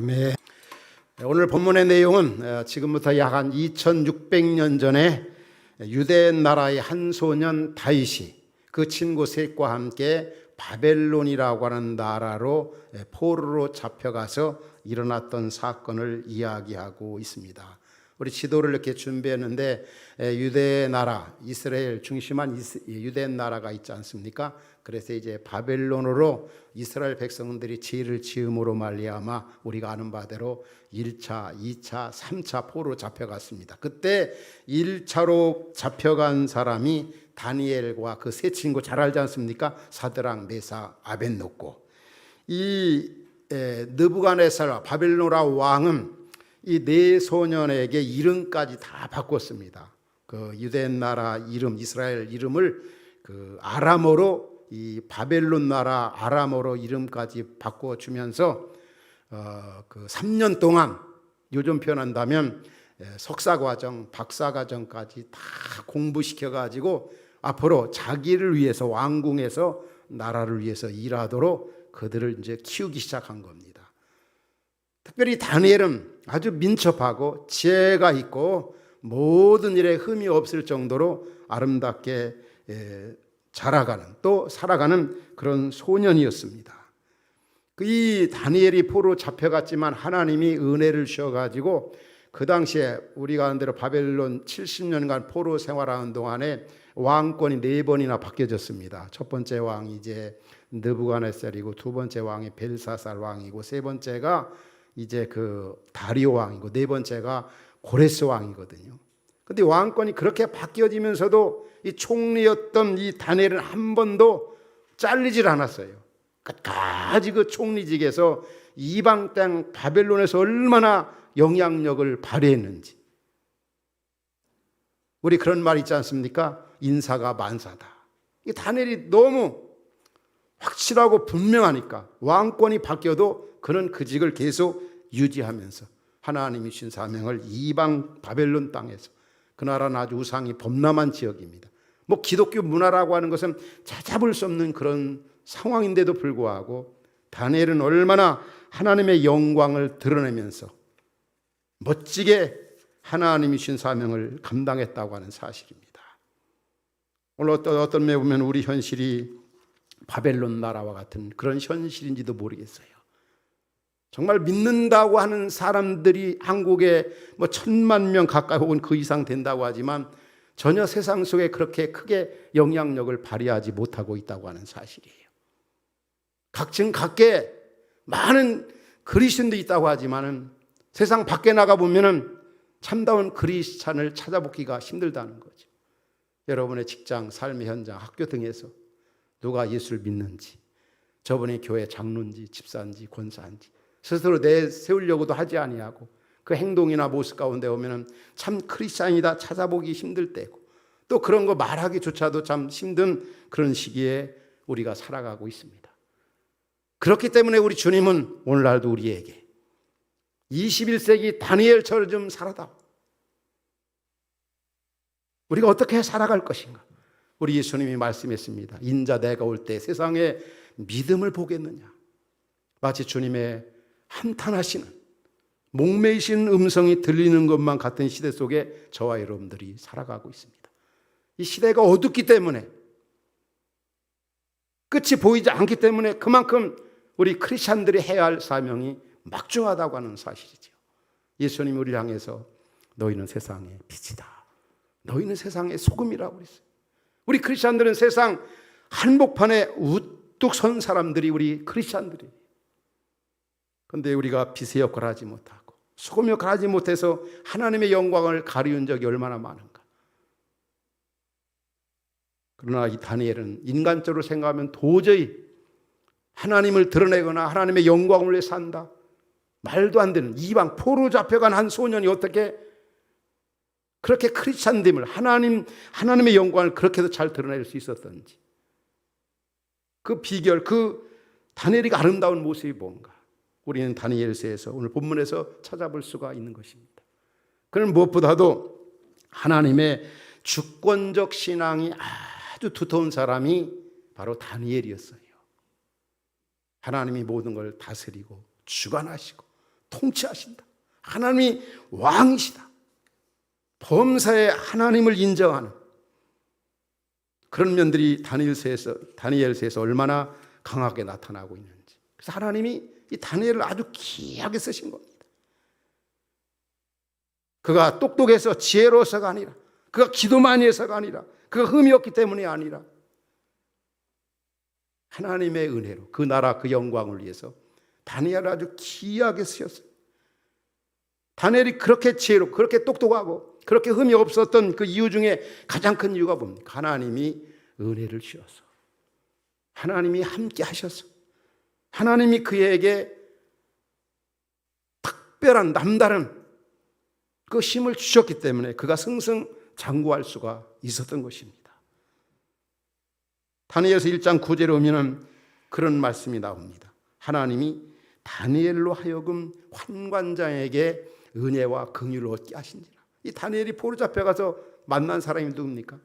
아멘. 오늘 본문의 내용은 지금부터 약 한 2600년 전에 유대 나라의 한 소년 다윗이 그 친구 셋과 함께 바벨론이라고 하는 나라로 포로로 잡혀가서 일어났던 사건을 이야기하고 있습니다. 우리 지도를 이렇게 준비했는데 유대 나라, 이스라엘 중심한 유대 나라가 있지 않습니까? 그래서 이제 바벨론으로 이스라엘 백성들이 죄를 지음으로 말미암아 우리가 아는 바대로 1차, 2차, 3차 포로로 잡혀갔습니다. 그때 1차로 잡혀간 사람이 다니엘과 그 세 친구 잘 알지 않습니까? 사드락, 메삭, 아벳노고. 이 느부갓네살 바벨론 왕은 이 네 소년에게 이름까지 다 바꿨습니다. 그 유대 나라 이름, 이스라엘 이름을 그 아람어로, 이 바벨론 나라 아람어로 이름까지 바꿔주면서 그 3년 동안 요즘 표현한다면 석사과정, 박사과정까지 다 공부시켜가지고 앞으로 자기를 위해서 왕궁에서 나라를 위해서 일하도록 그들을 이제 키우기 시작한 겁니다. 특별히 다니엘은 아주 민첩하고 지혜가 있고 모든 일에 흠이 없을 정도로 아름답게 자라가는, 또 살아가는 그런 소년이었습니다. 이 다니엘이 포로 잡혀갔지만 하나님이 은혜를 주셔가지고 그 당시에 우리가 아는 대로 바벨론 70년간 포로 생활하는 동안에 왕권이 4번이나 바뀌어졌습니다. 첫 번째 왕이 이제 느부갓네살이고, 두 번째 왕이 벨사살 왕이고, 세 번째가 이제 그 다리오 왕이고, 네 번째가 고레스 왕이거든요. 근데 왕권이 그렇게 바뀌어지면서도 이 총리였던 이 다니엘은 한 번도 잘리질 않았어요. 끝까지 그 총리직에서 이방 땅 바벨론에서 얼마나 영향력을 발휘했는지. 우리 그런 말 있지 않습니까? 인사가 만사다. 이 다니엘이 너무 확실하고 분명하니까 왕권이 바뀌어도 그는 그 직을 계속 유지하면서 하나님이 주신 사명을 이방 바벨론 땅에서, 그 나라는 아주 우상이 범람한 지역입니다. 뭐 기독교 문화라고 하는 것은 찾아볼 수 없는 그런 상황인데도 불구하고 다니엘은 얼마나 하나님의 영광을 드러내면서 멋지게 하나님이 주신 사명을 감당했다고 하는 사실입니다. 오늘 어떤 면에 보면 우리 현실이 바벨론 나라와 같은 그런 현실인지도 모르겠어요. 정말 믿는다고 하는 사람들이 한국에 뭐 1000만 명 가까이 혹은 그 이상 된다고 하지만 전혀 세상 속에 그렇게 크게 영향력을 발휘하지 못하고 있다고 하는 사실이에요. 각층 각계 많은 그리스도인도 있다고 하지만은 세상 밖에 나가 보면은 참다운 그리스찬을 찾아보기가 힘들다는 거죠. 여러분의 직장, 삶의 현장, 학교 등에서 누가 예수를 믿는지, 저분이 교회 장로인지 집사인지 권사인지 스스로 내세우려고도 하지 아니하고 그 행동이나 모습 가운데 오면은 참 크리스찬이다 찾아보기 힘들 때고, 또 그런 거 말하기조차도 참 힘든 그런 시기에 우리가 살아가고 있습니다. 그렇기 때문에 우리 주님은 오늘날도 우리에게 21세기 다니엘처럼 좀 살아다. 우리가 어떻게 살아갈 것인가? 우리 예수님이 말씀했습니다. 인자 내가 올 때 세상에 믿음을 보겠느냐. 마치 주님의 한탄하시는, 목매이신 음성이 들리는 것만 같은 시대 속에 저와 여러분들이 살아가고 있습니다. 이 시대가 어둡기 때문에, 끝이 보이지 않기 때문에 그만큼 우리 크리스찬들이 해야 할 사명이 막중하다고 하는 사실이죠. 예수님이 우리를 향해서 너희는 세상의 빛이다, 너희는 세상의 소금이라고 그랬어요. 우리 크리스찬들은 세상 한복판에 우뚝 선 사람들이 우리 크리스찬들이에요. 그런데 우리가 빛의 역할을 하지 못하고 소금 역할을 하지 못해서 하나님의 영광을 가리운 적이 얼마나 많은가. 그러나 이 다니엘은 인간적으로 생각하면 도저히 하나님을 드러내거나 하나님의 영광을 위해 산다, 말도 안 되는, 이방 포로 잡혀간 한 소년이 어떻게 그렇게 크리스찬됨을, 하나님의 영광을 그렇게도 잘 드러낼 수 있었던지, 그 비결, 그 다니엘이 아름다운 모습이 뭔가 우리는 다니엘서에서, 오늘 본문에서 찾아볼 수가 있는 것입니다. 그는 무엇보다도 하나님의 주권적 신앙이 아주 두터운 사람이 바로 다니엘이었어요. 하나님이 모든 걸 다스리고 주관하시고 통치하신다. 하나님이 왕이시다. 범사에 하나님을 인정하는 그런 면들이 다니엘서에서 얼마나 강하게 나타나고 있는지. 그래서 하나님이 이 다니엘을 아주 귀하게 쓰신 겁니다. 그가 똑똑해서 지혜로워서가 아니라, 그가 기도 많이 해서가 아니라, 그가 흠이 없기 때문이 아니라 하나님의 은혜로 그 나라 그 영광을 위해서 다니엘을 아주 귀하게 쓰셨어요. 다니엘이 그렇게 지혜롭고 그렇게 똑똑하고 그렇게 흠이 없었던 그 이유 중에 가장 큰 이유가 뭡니까? 하나님이 은혜를 주셔서, 하나님이 함께 하셔서, 하나님이 그에게 특별한 남다른 그 힘을 주셨기 때문에 그가 승승장구할 수가 있었던 것입니다. 다니엘서 1장 9절에 오면은 그런 말씀이 나옵니다. 하나님이 다니엘로 하여금 환관장에게 은혜와 긍휼을 얻게 하신지라. 이 다니엘이 포로 잡혀가서 만난 사람이 누굽니까?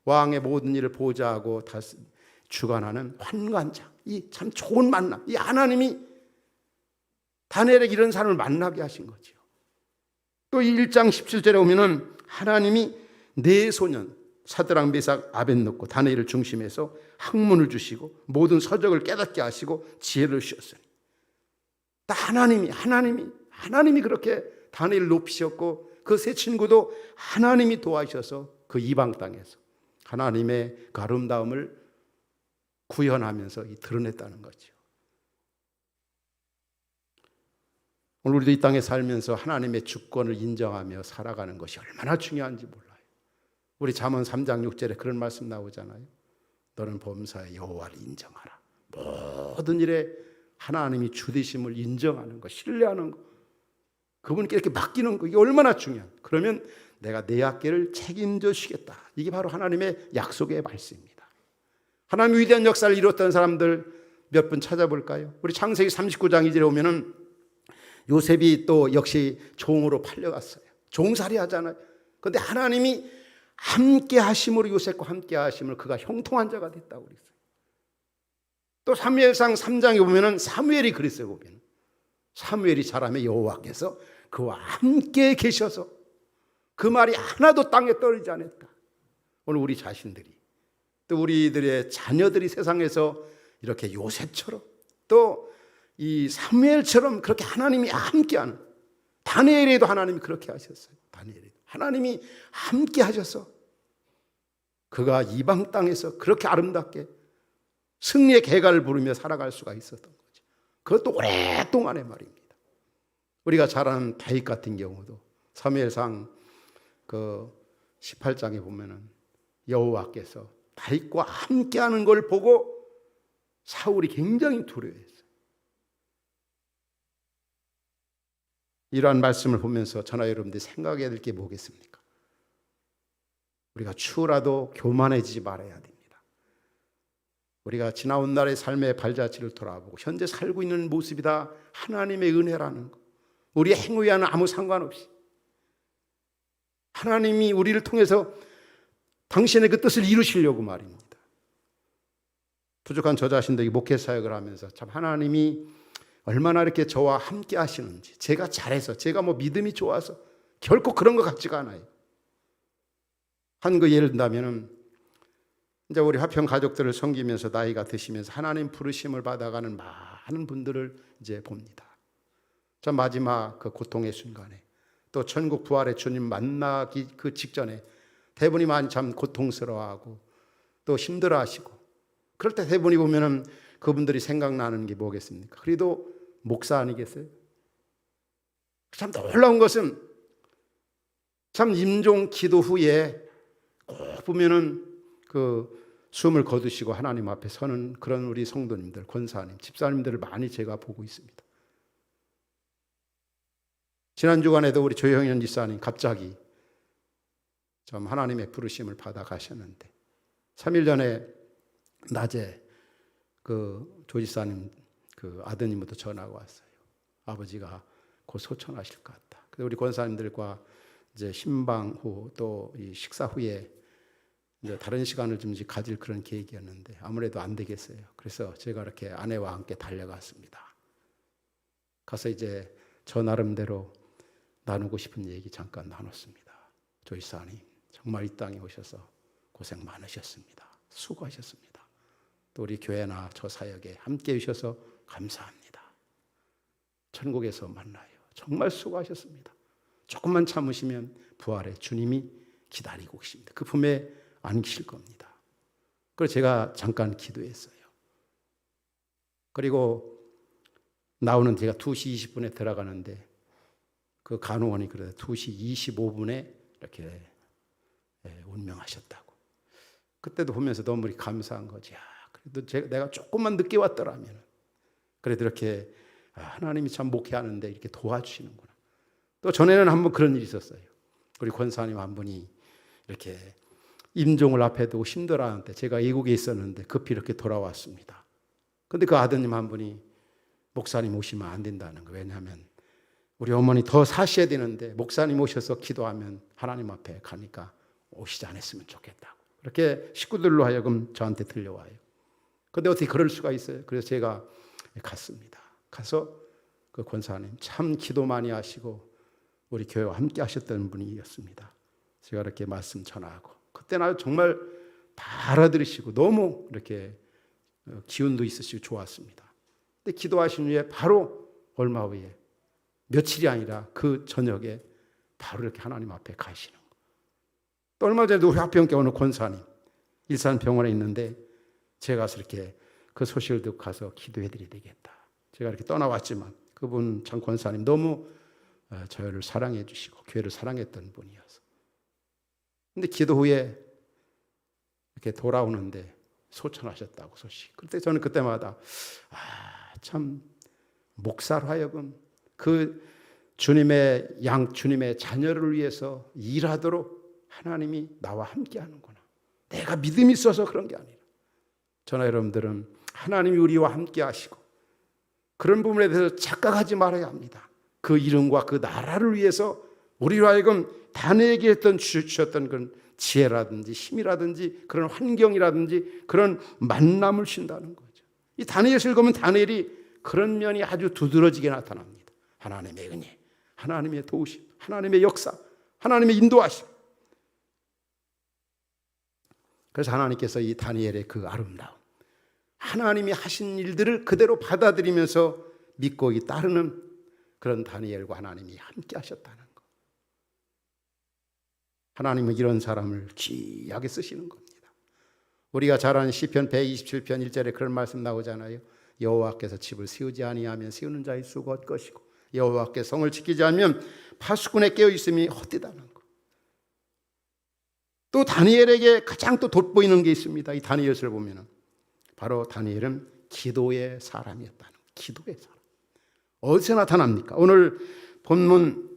왕의 모든 일을 보좌하고 다 주관하는 환관장. 이 참 좋은 만남. 이 하나님이 다니엘에게 이런 사람을 만나게 하신 거죠. 또 1장 17절에 오면은 하나님이 네 소년 사드락 메삭 아벳느고 다니엘을 중심해서 학문을 주시고 모든 서적을 깨닫게 하시고 지혜를 주셨어요. 하나님이 그렇게 다니엘을 높이셨고 그 세 친구도 하나님이 도와주셔서 그 이방 땅에서 하나님의 그 아름다움을 구현하면서 드러냈다는 거죠. 오늘 우리도 이 땅에 살면서 하나님의 주권을 인정하며 살아가는 것이 얼마나 중요한지 몰라요. 우리 잠언 3장 6절에 그런 말씀 나오잖아요. 너는 범사의 여호와를 인정하라. 모든 일에 하나님이 주되심을 인정하는 것, 신뢰하는 것, 그분께 이렇게 맡기는 거, 이게 얼마나 중요한. 그러면 내가 내 학계를 책임져 주시겠다. 이게 바로 하나님의 약속의 말씀입니다. 하나님 위대한 역사를 이뤘던 사람들 몇 분 찾아볼까요? 우리 창세기 39장 2절에 오면은 요셉이 또 역시 종으로 팔려갔어요. 종살이 하잖아요. 그런데 하나님이 함께 하심으로, 요셉과 함께 하심으로 그가 형통한 자가 됐다고 그랬어요. 또 사무엘상 3장에 보면은 사무엘이 그랬어요. 보면 사무엘이 자라매 여호와께서 그와 함께 계셔서 그 말이 하나도 땅에 떨어지지 않았다. 오늘 우리 자신들이 또 우리들의 자녀들이 세상에서 이렇게 요셉처럼 또 이 사무엘처럼 그렇게 하나님이 함께하는, 다니엘에도 하나님이 그렇게 하셨어요. 다니엘에도 하나님이 함께 하셔서 그가 이방 땅에서 그렇게 아름답게 승리의 개가를 부르며 살아갈 수가 있었던 거죠. 그것도 오랫동안의 말입니다. 우리가 잘 아는 다윗 같은 경우도 사무엘상 그 18장에 보면은 여호와께서 다윗과 함께하는 걸 보고 사울이 굉장히 두려워했어요. 이러한 말씀을 보면서 저나 여러분들이 생각해야 될 게 뭐겠습니까? 우리가 추라도 교만해지지 말아야 됩니다. 우리가 지나온 날의 삶의 발자취를 돌아보고 현재 살고 있는 모습이 다 하나님의 은혜라는 것, 우리의 행위와는 아무 상관없이 하나님이 우리를 통해서 당신의 그 뜻을 이루시려고 말입니다. 부족한 저 자신들에게 목회 사역을 하면서 참 하나님이 얼마나 이렇게 저와 함께 하시는지, 제가 잘해서, 제가 뭐 믿음이 좋아서 결코 그런 것 같지가 않아요. 한 그 예를 든다면은 이제 우리 화평 가족들을 섬기면서 나이가 드시면서 하나님 부르심을 받아가는 많은 분들을 이제 봅니다. 저 마지막 그 고통의 순간에 또 천국 부활의 주님 만나기 그 직전에 대부분이 많이 참 고통스러워하고 또 힘들어하시고, 그럴 때 대부분이 보면은 그분들이 생각나는 게 뭐겠습니까? 그래도 목사 아니겠어요? 참 놀라운 것은 참 임종 기도 후에 꼭 보면은 그 숨을 거두시고 하나님 앞에 서는 그런 우리 성도님들, 권사님, 집사님들을 많이 제가 보고 있습니다. 지난 주간에도 우리 조영현 집사님 갑자기 좀 하나님의 부르심을 받아 가셨는데 3일 전에 낮에 그 조 집사님 그 아드님부터 전화가 왔어요. 아버지가 곧 소천하실 것 같다. 그래서 우리 권사님들과 이제 신방 후 또 이 식사 후에 이제 다른 시간을 좀 가질 그런 계획이었는데 아무래도 안 되겠어요. 그래서 제가 이렇게 아내와 함께 달려갔습니다. 가서 이제 저 나름대로 나누고 싶은 얘기 잠깐 나눴습니다. 조이사님 정말 이 땅에 오셔서 고생 많으셨습니다. 수고하셨습니다. 또 우리 교회나 저 사역에 함께 해주셔서 감사합니다. 천국에서 만나요. 정말 수고하셨습니다. 조금만 참으시면 부활의 주님이 기다리고 계십니다. 그 품에 안기실 겁니다. 그래서 제가 잠깐 기도했어요. 그리고 나오는 제가 2시 20분에 들어가는데 그 간호원이 그래서 2시 25분에 이렇게 운명하셨다고. 그때도 보면서 너무 감사한 거지. 그래도 내가 조금만 늦게 왔더라면 그래도 이렇게 하나님이 참 목회하는데 이렇게 도와주시는구나. 또 전에는 한번 그런 일이 있었어요. 우리 권사님 한 분이 이렇게 임종을 앞에 두고 힘들어하는데 제가 이국에 있었는데 급히 이렇게 돌아왔습니다. 근데 그 아드님 한 분이 목사님 오시면 안 된다는 거예요. 왜냐하면 우리 어머니 더 사셔야 되는데 목사님 오셔서 기도하면 하나님 앞에 가니까 오시지 않았으면 좋겠다고. 그렇게 식구들로 하여금 저한테 들려와요. 근데 어떻게 그럴 수가 있어요? 그래서 제가 갔습니다. 가서 그 권사님 참 기도 많이 하시고 우리 교회와 함께 하셨던 분이었습니다. 제가 이렇게 말씀 전하고 그때는 정말 다 알아들으시고 너무 이렇게 기운도 있으시고 좋았습니다. 근데 기도하신 후에 바로 얼마 후에 며칠이 아니라 그 저녁에 바로 이렇게 하나님 앞에 가시는 거예요. 또 얼마 전에도 우리 화평교회 오는 권사님 일산병원에 있는데 제가 가서 이렇게 그 소식을 듣고 가서 기도해드려야 되겠다. 제가 이렇게 떠나왔지만 그분 장 권사님 너무 저를 사랑해 주시고 교회를 사랑했던 분이어서. 근데 기도 후에 이렇게 돌아오는데 소천하셨다고 소식. 그때 저는 그때마다 참 목사로 하여금 그 주님의 자녀를 위해서 일하도록 하나님이 나와 함께 하는구나. 내가 믿음이 있어서 그런 게 아니라 저나 여러분들은 하나님이 우리와 함께 하시고 그런 부분에 대해서 착각하지 말아야 합니다. 그 이름과 그 나라를 위해서 우리로 하여금 다니엘에게 주셨던 그런 지혜라든지 힘이라든지 그런 환경이라든지 그런 만남을 신다는 거죠. 이 다니엘을 읽으면 다니엘이 그런 면이 아주 두드러지게 나타납니다. 하나님의 은혜, 하나님의 도우심, 하나님의 역사, 하나님의 인도하심. 그래서 하나님께서 이 다니엘의 그 아름다움, 하나님이 하신 일들을 그대로 받아들이면서 믿고 따르는 그런 다니엘과 하나님이 함께 하셨다는 것. 하나님은 이런 사람을 귀하게 쓰시는 겁니다. 우리가 잘 아는 시편 127편 1절에 그런 말씀 나오잖아요. 여호와께서 집을 세우지 아니하면 세우는 자의 수가 헛것이고 여호와께 성을 지키지 않으면 파수꾼에 깨어 있음이 헛되다는 것. 또 다니엘에게 가장 또 돋보이는 게 있습니다. 이 다니엘을 보면은 바로 다니엘은 기도의 사람이었다는 것. 기도의 사람. 어디서 나타납니까? 오늘 본문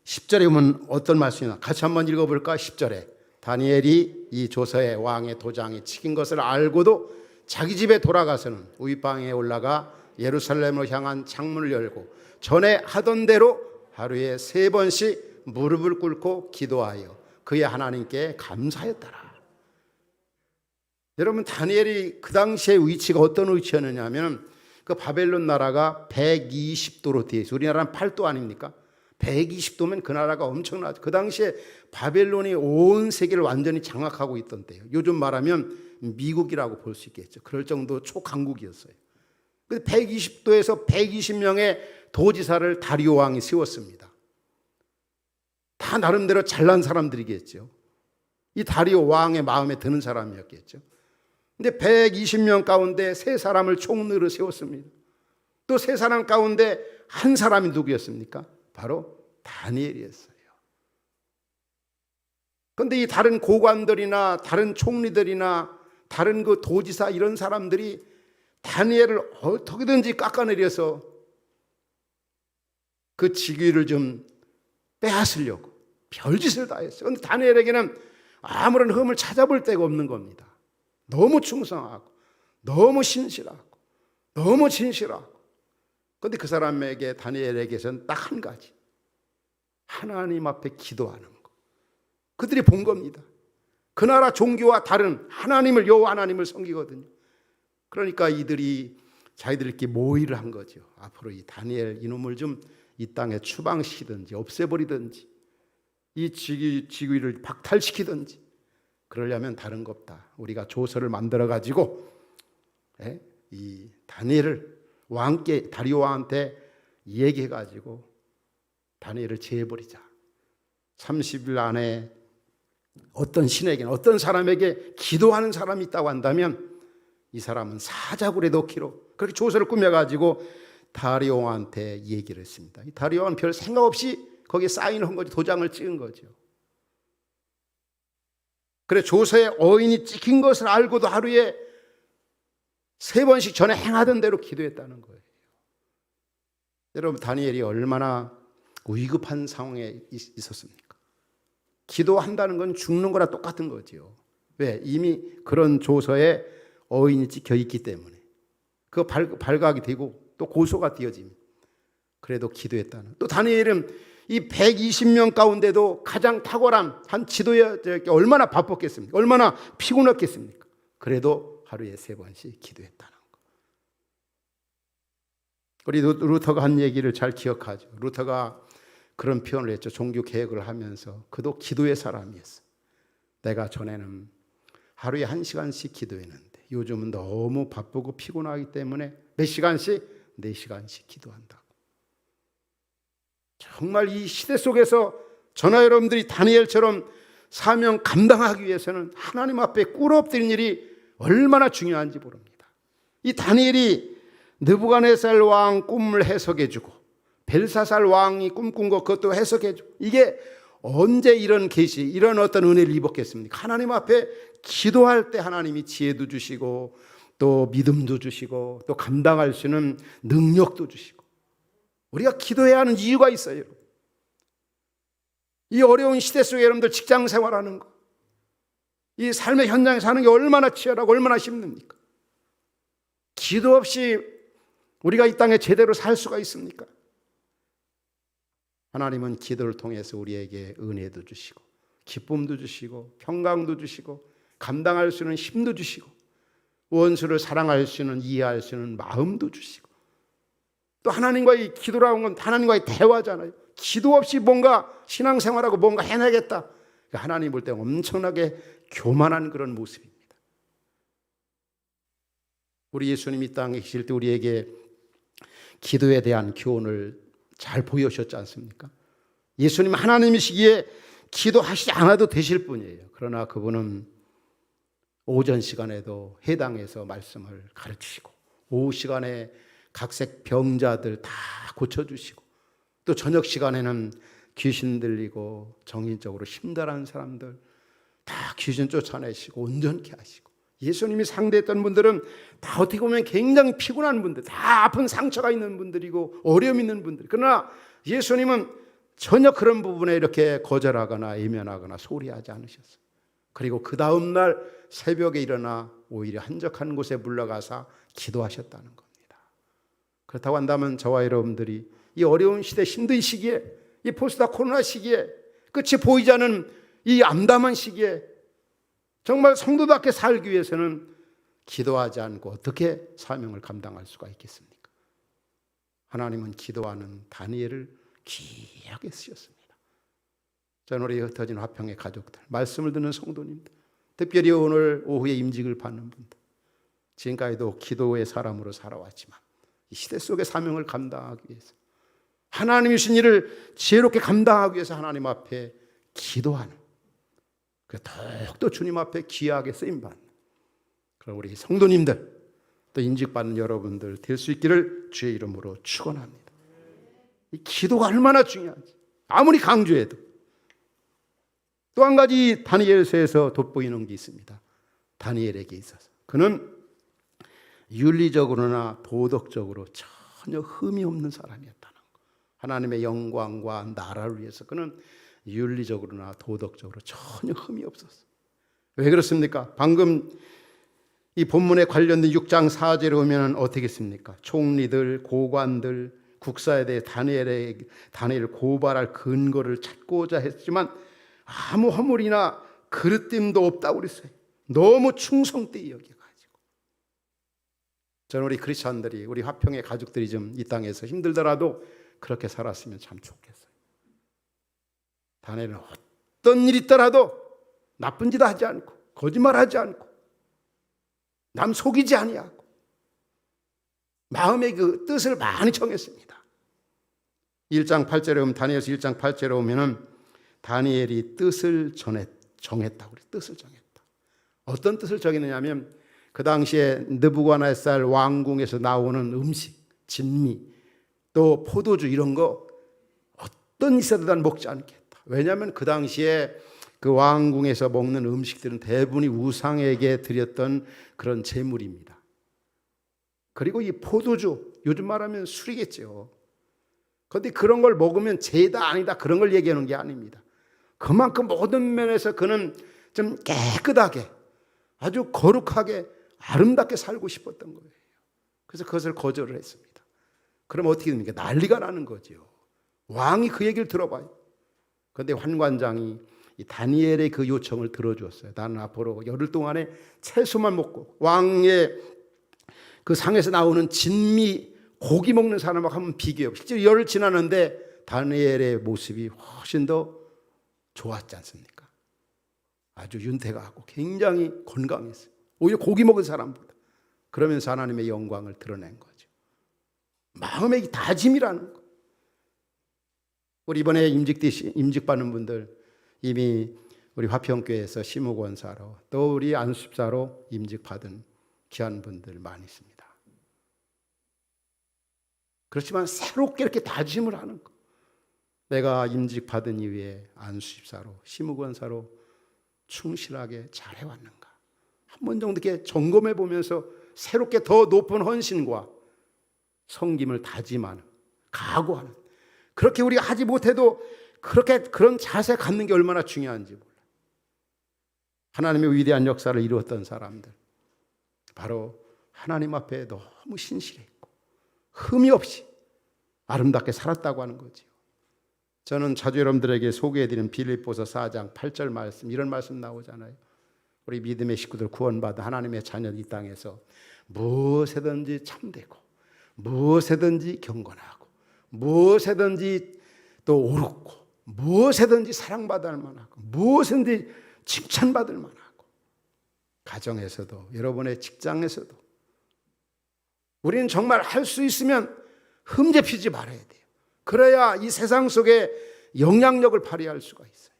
10절에 보면 어떤 말씀이나 같이 한번 읽어볼까? 10절에 다니엘이 이 조서의 왕의 도장이 찍힌 것을 알고도 자기 집에 돌아가서는 우윗방에 올라가 예루살렘으로 향한 창문을 열고 전에 하던 대로 하루에 3번씩 무릎을 꿇고 기도하여 그의 하나님께 감사했더라. 여러분 다니엘이 그 당시의 위치가 어떤 위치였느냐 하면 그 바벨론 나라가 120도로 되어 있어요. 우리나라는 8도 아닙니까? 120도면 그 나라가 엄청나죠. 그 당시에 바벨론이 온 세계를 완전히 장악하고 있던 때예요. 요즘 말하면 미국이라고 볼 수 있겠죠. 그럴 정도 초강국이었어요. 120도에서 120명의 도지사를 다리오 왕이 세웠습니다. 다 나름대로 잘난 사람들이겠죠. 이 다리오 왕의 마음에 드는 사람이었겠죠. 근데 120명 가운데 3사람을 총리로 세웠습니다. 또 3사람 가운데 한 사람이 누구였습니까? 바로 다니엘이었어요. 그런데 이 다른 고관들이나 다른 총리들이나 다른 그 도지사 이런 사람들이 다니엘을 어떻게든지 깎아내려서 그 직위를 좀 빼앗으려고 별짓을 다 했어요. 그런데 다니엘에게는 아무런 흠을 찾아볼 데가 없는 겁니다. 너무 충성하고 너무 신실하고 너무 진실하고. 그런데 그 사람에게 다니엘에게서는 딱 한 가지, 하나님 앞에 기도하는 거. 그들이 본 겁니다. 그 나라 종교와 다른 하나님을, 여호와 하나님을 섬기거든요. 그러니까 이들이 자기들끼리 모의를 한 거죠. 앞으로 이 다니엘 이놈을 좀 이 땅에 추방시키든지 없애버리든지 이 지위를 박탈시키든지 그러려면 다른 거 없다. 우리가 조서를 만들어 가지고 이 다니엘을 왕께 다리오 왕한테 얘기해 가지고 다니엘을 제해버리자. 30일 안에 어떤 신에게 어떤 사람에게 기도하는 사람이 있다고 한다면 이 사람은 사자굴에 넣기로 그렇게 조서를 꾸며가지고 다리오 왕한테 얘기를 했습니다. 이 다리오 왕은 별 생각 없이 거기에 사인을 한 거죠. 도장을 찍은 거죠. 그래 조서에 어인이 찍힌 것을 알고도 하루에 3번씩 전에 행하던 대로 기도했다는 거예요. 여러분 다니엘이 얼마나 위급한 상황에 있었습니까? 기도한다는 건 죽는 거랑 똑같은 거죠. 왜? 이미 그런 조서에 어인이 찍혀 있기 때문에 그 발각이 되고 또 고소가 되어집니다. 그래도 기도했다는. 또 다니엘은 이 120명 가운데도 가장 탁월한 한 지도에 얼마나 바빴겠습니까? 얼마나 피곤했겠습니까? 그래도 하루에 3번씩 기도했다는 거. 우리 루터가 한 얘기를 잘 기억하죠. 루터가 그런 표현을 했죠. 종교 개혁을 하면서 그도 기도의 사람이었어요. 내가 전에는 하루에 1시간씩 기도했는데 요즘은 너무 바쁘고 피곤하기 때문에 몇 시간씩? 4시간씩 기도한다고. 정말 이 시대 속에서 저나 여러분들이 다니엘처럼 사명 감당하기 위해서는 하나님 앞에 꿇어엎드리는 일이 얼마나 중요한지 모릅니다. 이 다니엘이 느부갓네살 왕 꿈을 해석해주고 벨사살 왕이 꿈꾼 것 그것도 해석해주고 이게 언제 이런 계시 이런 어떤 은혜를 입었겠습니까? 하나님 앞에 기도할 때 하나님이 지혜도 주시고 또 믿음도 주시고 또 감당할 수 있는 능력도 주시고 우리가 기도해야 하는 이유가 있어요. 이 어려운 시대 속에 여러분들 직장 생활하는 거, 이 삶의 현장에 사는 게 얼마나 치열하고 얼마나 힘듭니까? 기도 없이 우리가 이 땅에 제대로 살 수가 있습니까? 하나님은 기도를 통해서 우리에게 은혜도 주시고 기쁨도 주시고 평강도 주시고 감당할 수 있는 힘도 주시고 원수를 사랑할 수 있는 이해할 수 있는 마음도 주시고 또 하나님과의 기도라는 건 하나님과의 대화잖아요. 기도 없이 뭔가 신앙생활하고 뭔가 해내겠다. 하나님 볼 때 엄청나게 교만한 그런 모습입니다. 우리 예수님이 이 땅에 계실 때 우리에게 기도에 대한 교훈을 잘 보여주셨지 않습니까? 예수님 하나님이시기에 기도하시지 않아도 되실 분이에요. 그러나 그분은 오전 시간에도 해당해서 말씀을 가르치시고 오후 시간에 각색 병자들 다 고쳐주시고 또 저녁 시간에는 귀신 들리고 정신적으로 힘들어하는 사람들 다 귀신 쫓아내시고 온전케 하시고 예수님이 상대했던 분들은 다 어떻게 보면 굉장히 피곤한 분들 다 아픈 상처가 있는 분들이고 어려움 있는 분들 그러나 예수님은 전혀 그런 부분에 이렇게 거절하거나 외면하거나 소리하지 않으셨어요. 그리고 그 다음 날 새벽에 일어나 오히려 한적한 곳에 물러가서 기도하셨다는 겁니다. 그렇다고 한다면 저와 여러분들이 이 어려운 시대 힘든 시기에 이 포스트 코로나 시기에 끝이 보이지 않는 이 암담한 시기에 정말 성도답게 살기 위해서는 기도하지 않고 어떻게 사명을 감당할 수가 있겠습니까? 하나님은 기도하는 다니엘을 귀하게 쓰셨습니다. 저는 우리 흩어진 화평의 가족들, 말씀을 듣는 성도님들, 특별히 오늘 오후에 임직을 받는 분들, 지금까지도 기도의 사람으로 살아왔지만 이 시대 속의 사명을 감당하기 위해서 하나님이 주신 일을 지혜롭게 감당하기 위해서 하나님 앞에 기도하는 더욱더 주님 앞에 귀하게 쓰임받는 그런 우리 성도님들 또 임직받는 여러분들 될 수 있기를 주의 이름으로 축원합니다. 이 기도가 얼마나 중요한지 아무리 강조해도 또 한 가지 다니엘서에서 돋보이는 게 있습니다. 다니엘에게 있어서 그는 윤리적으로나 도덕적으로 전혀 흠이 없는 사람이었다는 거. 하나님의 영광과 나라를 위해서 그는 윤리적으로나 도덕적으로 전혀 흠이 없었어요. 왜 그렇습니까? 방금 이 본문에 관련된 6장 4절에 보면 어떻게 했습니까? 총리들, 고관들, 국사에 대해 다니엘을 고발할 근거를 찾고자 했지만 아무 허물이나 그릇됨도 없다고 그랬어요. 너무 충성되이 여겨가지고. 저는 우리 크리스찬들이 우리 화평의 가족들이 좀 이 땅에서 힘들더라도 그렇게 살았으면 참 좋겠어요. 다니엘은 어떤 일이 있더라도 나쁜 짓 하지 않고 거짓말하지 않고 남 속이지 아니하고 마음의 그 뜻을 많이 정했습니다. 1장 8절에 오면 다니엘서 1장 8절에 오면은 다니엘이 뜻을 정했다고 그래요. 뜻을 정했다. 어떤 뜻을 정했느냐면 그 당시에 느부갓네살 왕궁에서 나오는 음식, 진미, 또 포도주 이런 거 어떤 있어도 난 먹지 않겠다. 왜냐하면 그 당시에 그 왕궁에서 먹는 음식들은 대부분이 우상에게 드렸던 그런 제물입니다. 그리고 이 포도주, 요즘 말하면 술이겠죠. 그런데 그런 걸 먹으면 죄다 아니다 그런 걸 얘기하는 게 아닙니다. 그만큼 모든 면에서 그는 좀 깨끗하게 아주 거룩하게 아름답게 살고 싶었던 거예요. 그래서 그것을 거절을 했습니다. 그럼 어떻게 됩니까? 난리가 나는 거죠. 왕이 그 얘기를 들어봐요. 그런데 환관장이 이 다니엘의 그 요청을 들어주었어요. 나는 앞으로 열흘 동안에 채소만 먹고 왕의 그 상에서 나오는 진미 고기 먹는 사람하고 한번 비교해요. 실제로 열흘 지났는데 다니엘의 모습이 훨씬 더 좋았지 않습니까? 아주 윤택하고 굉장히 건강했어요. 오히려 고기 먹은 사람보다. 그러면서 하나님의 영광을 드러낸 거죠. 마음의 다짐이라는 거. 우리 이번에 임직받는 분들 이미 우리 화평교회에서 시무권사로 또 우리 안수집사로 임직받은 귀한 분들 많이 있습니다. 그렇지만 새롭게 이렇게 다짐을 하는 거. 내가 임직받은 이후에 안수집사로 시무권사로 충실하게 잘해왔는가. 한 번 정도 이렇게 점검해 보면서 새롭게 더 높은 헌신과 섬김을 다짐하는, 각오하는. 그렇게 우리가 하지 못해도 그렇게 그런 자세 갖는 게 얼마나 중요한지 몰라요. 하나님의 위대한 역사를 이루었던 사람들, 바로 하나님 앞에 너무 신실했고 흠이 없이 아름답게 살았다고 하는 거죠. 저는 자주 여러분들에게 소개해드린 빌립보서 4장 8절 말씀, 이런 말씀 나오잖아요. 우리 믿음의 식구들 구원받은 하나님의 자녀 이 땅에서 무엇에든지 참되고 무엇에든지 경건하고 무엇에든지 또 옳고 무엇에든지 사랑받을 만하고 무엇이든지 칭찬받을 만하고 가정에서도 여러분의 직장에서도 우리는 정말 할 수 있으면 흠재 피지 말아야 돼요. 그래야 이 세상 속에 영향력을 발휘할 수가 있어요.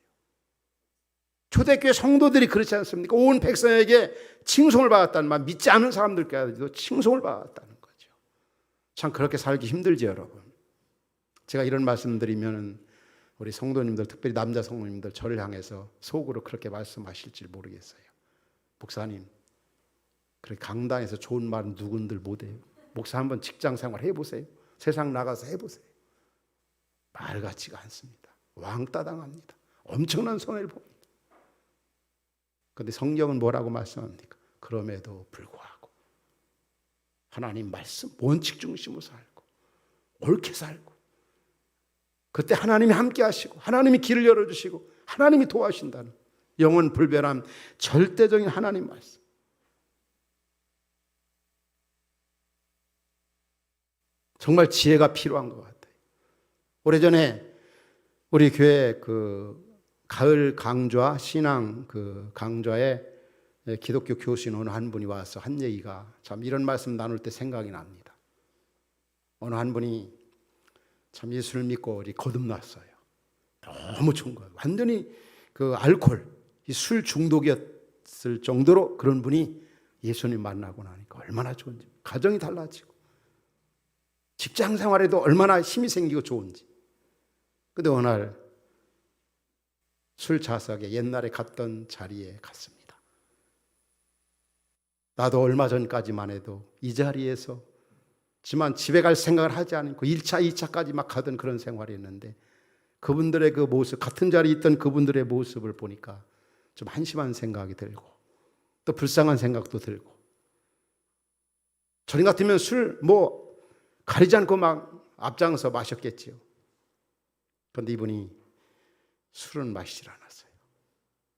초대교회 성도들이 그렇지 않습니까? 온 백성에게 칭송을 받았다는 말, 믿지 않은 사람들까지도 칭송을 받았다는 거죠. 참 그렇게 살기 힘들지 여러분. 제가 이런 말씀드리면 우리 성도님들, 특별히 남자 성도님들 저를 향해서 속으로 그렇게 말씀하실지 모르겠어요. 목사님, 그렇게 강당에서 좋은 말은 누군들 못해요. 목사 한번 직장 생활 해보세요. 세상 나가서 해보세요. 말 같지가 않습니다. 왕따 당합니다. 엄청난 손해를 봅니다. 그런데 성경은 뭐라고 말씀합니까? 그럼에도 불구하고 하나님 말씀 원칙 중심으로 살고 옳게 살고 그때 하나님이 함께 하시고 하나님이 길을 열어주시고 하나님이 도와주신다는 영원 불변한 절대적인 하나님 말씀. 정말 지혜가 필요한 것 같아요. 오래전에 우리 교회 그 가을 강좌, 신앙 그 강좌에 기독교 교수인 어느 한 분이 와서 한 얘기가 참 이런 말씀 나눌 때 생각이 납니다. 어느 한 분이 참 예수를 믿고 거듭났어요. 너무 좋은 거예요. 완전히 그 알코올, 이 술 중독이었을 정도로 그런 분이 예수님 만나고 나니까 얼마나 좋은지, 가정이 달라지고 직장 생활에도 얼마나 힘이 생기고 좋은지. 근데 어느 날 술 좌석에 옛날에 갔던 자리에 갔습니다. 나도 얼마 전까지만 해도 이 자리에서 지만 집에 갈 생각을 하지 않고 1차, 2차까지 막 가던 그런 생활이었는데 그분들의 그 모습, 같은 자리에 있던 그분들의 모습을 보니까 좀 한심한 생각이 들고 또 불쌍한 생각도 들고 저희 같으면 술 가리지 않고 막 앞장서 마셨겠지요. 그런데 이분이 술은 마시질 않았어요.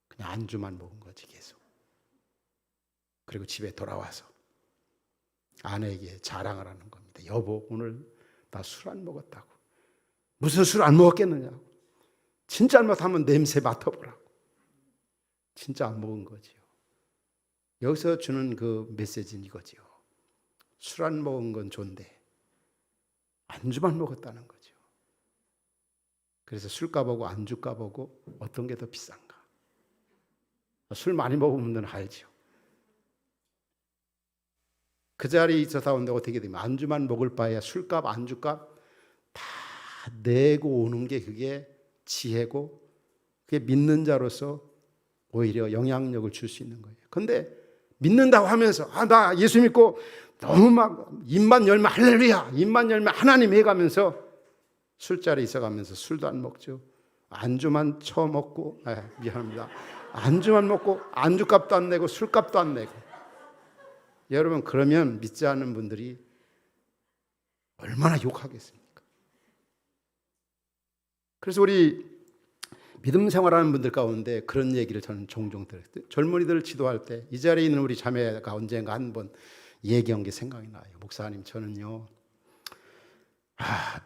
그냥 안주만 먹은 거지 계속. 그리고 집에 돌아와서 아내에게 자랑을 하는 겁니다. 여보, 오늘 나 술 안 먹었다고. 무슨 술 안 먹었겠느냐고. 진짜 잘못하면 냄새 맡아보라고. 진짜 안 먹은 거지요. 여기서 주는 그 메시지는 이거지요. 술 안 먹은 건 좋은데 안주만 먹었다는 거죠. 그래서 술값하고 안주값하고 어떤 게 더 비싼가? 술 많이 먹은 분들은 알죠. 그 자리에 있어서 온데 어떻게 되면 안주만 먹을 바에야 술값, 안주값 다 내고 오는 게 그게 지혜고, 그게 믿는 자로서 오히려 영향력을 줄 수 있는 거예요. 그런데 믿는다고 하면서 나 예수 믿고 너무 막 입만 열면 할렐루야, 입만 열면 하나님 해가면서 술자리에 있어가면서 술도 안 먹죠. 안주만 처먹고, 미안합니다. 안주만 먹고 안주값도 안 내고 술값도 안 내고. 여러분, 그러면 믿지 않는 분들이 얼마나 욕하겠습니까? 그래서 우리 믿음 생활하는 분들 가운데 그런 얘기를 저는 종종 들어요. 젊은이들을 지도할 때 이 자리에 있는 우리 자매가 언젠가 한번 얘기한 게 생각이 나요. 목사님, 저는요,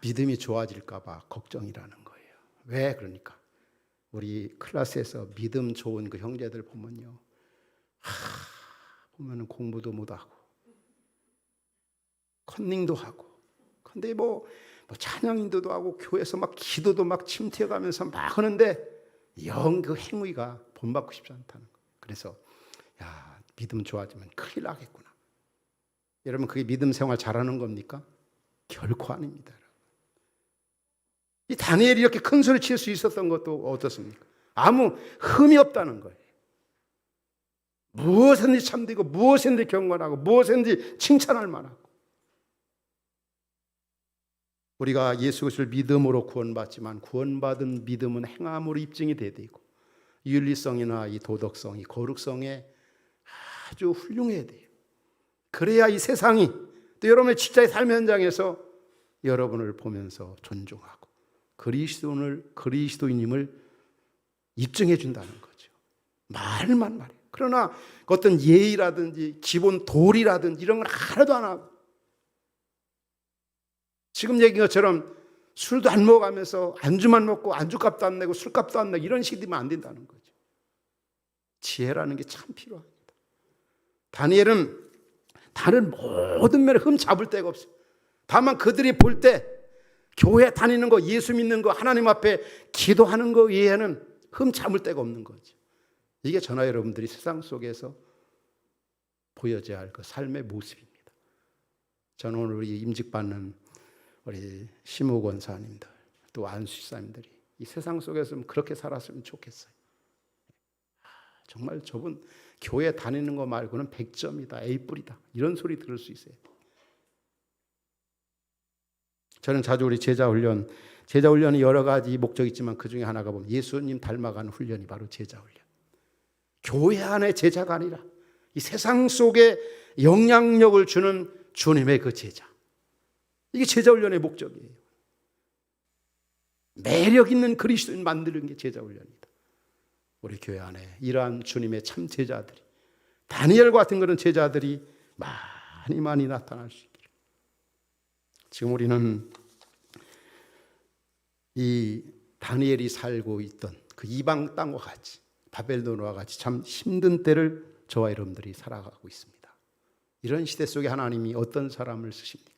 믿음이 좋아질까 봐 걱정이라는 거예요. 왜 그러니까 우리 클래스에서 믿음 좋은 그 형제들 보면요, 보면은 공부도 못하고 컨닝도 하고, 근데 뭐 찬양인도도 하고 교회에서 막 기도도 막 침튀어가면서 막 하는데 영 그 행위가 본받고 싶지 않다는 거예요. 그래서 믿음 좋아지면 큰일 나겠구나. 여러분, 그게 믿음 생활 잘하는 겁니까? 결코 아닙니다. 이 다니엘이 이렇게 큰 소리 칠 수 있었던 것도 어떻습니까? 아무 흠이 없다는 거예요. 무엇이든지 참되고 무엇이든지 경건하고 무엇이든지 칭찬할 만하고. 우리가 예수 그리스도를 믿음으로 구원받지만 구원받은 믿음은 행함으로 입증이 돼야 되고, 윤리성이나 이 도덕성, 이 거룩성에 아주 훌륭해야 돼요. 그래야 이 세상이 또 여러분의 직장의 삶 현장에서 여러분을 보면서 존중하고 그리스도인임을 입증해 준다는 거죠. 말만 말해요. 그러나 어떤 예의라든지 기본 도리라든지 이런 건 하나도 안 하고, 지금 얘기한 것처럼 술도 안 먹어가면서 안주만 먹고 안주값도 안 내고 술값도 안 내고 이런 식이 되면 안 된다는 거죠. 지혜라는 게 참 필요합니다. 다니엘은 다른 모든 면에 흠 잡을 데가 없어요. 다만 그들이 볼 때 교회 다니는 거, 예수 믿는 거, 하나님 앞에 기도하는 거 외에는 흠 잡을 데가 없는 거죠. 이게 저나 여러분들이 세상 속에서 보여져야 할 그 삶의 모습입니다. 저는 오늘 우리 임직받는 우리 심우 권사님들, 또 안수 집사님들이 이 세상 속에서 그렇게 살았으면 좋겠어요. 정말 저분 교회 다니는 거 말고는 100점이다, A뿔이다, 이런 소리 들을 수 있어요. 저는 자주 우리 제자훈련이 여러 가지 목적이 있지만 그 중에 하나가 보면 예수님 닮아가는 훈련이 바로 제자훈련. 교회 안에 제자가 아니라 이 세상 속에 영향력을 주는 주님의 그 제자. 이게 제자훈련의 목적이에요. 매력 있는 그리스도인 만드는 게 제자훈련이다. 우리 교회 안에 이러한 주님의 참 제자들이, 다니엘 같은 그런 제자들이 많이 나타날 수 있기를. 지금 우리는 이 다니엘이 살고 있던 그 이방 땅과 같이, 바벨론과 같이 참 힘든 때를 저와 여러분들이 살아가고 있습니다. 이런 시대 속에 하나님이 어떤 사람을 쓰십니까?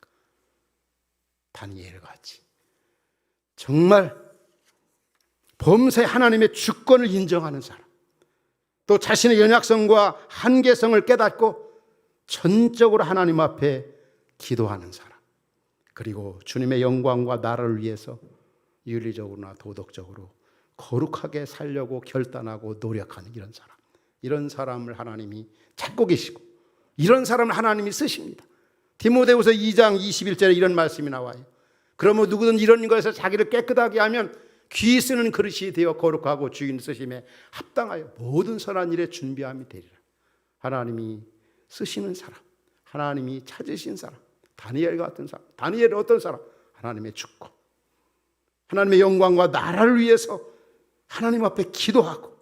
다니엘 같이 정말 범사에 하나님의 주권을 인정하는 사람, 또 자신의 연약성과 한계성을 깨닫고 전적으로 하나님 앞에 기도하는 사람, 그리고 주님의 영광과 나라를 위해서 윤리적으로나 도덕적으로 거룩하게 살려고 결단하고 노력하는 이런 사람을 하나님이 찾고 계시고, 이런 사람을 하나님이 쓰십니다. 디모데후서 2장 21절에 이런 말씀이 나와요. 그러면 누구든 이런 것에서 자기를 깨끗하게 하면 귀 쓰는 그릇이 되어 거룩하고 주인 쓰심에 합당하여 모든 선한 일에 준비함이 되리라. 하나님이 쓰시는 사람, 하나님이 찾으신 사람, 다니엘 같은 사람. 다니엘은 어떤 사람? 하나님의 주권, 하나님의 영광과 나라를 위해서 하나님 앞에 기도하고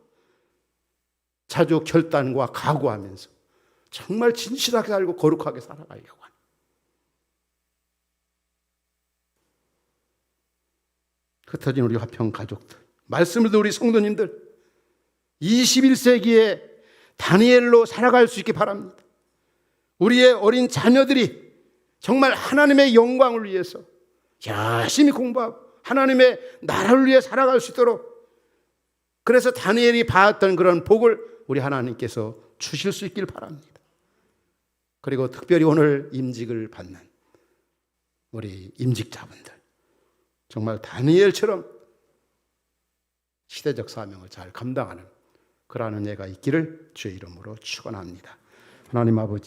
자주 결단과 각오하면서 정말 진실하게 살고 거룩하게 살아가려고 하는. 흩어진 우리 화평 가족들, 말씀을 듣는 우리 성도님들, 21세기에 다니엘로 살아갈 수 있기 바랍니다. 우리의 어린 자녀들이 정말 하나님의 영광을 위해서 열심히 공부하고 하나님의 나라를 위해 살아갈 수 있도록, 그래서 다니엘이 받았던 그런 복을 우리 하나님께서 주실 수 있길 바랍니다. 그리고 특별히 오늘 임직을 받는 우리 임직자분들, 정말 다니엘처럼 시대적 사명을 잘 감당하는 그러한 은혜가 있기를 주의 이름으로 축원합니다. 하나님 아버지,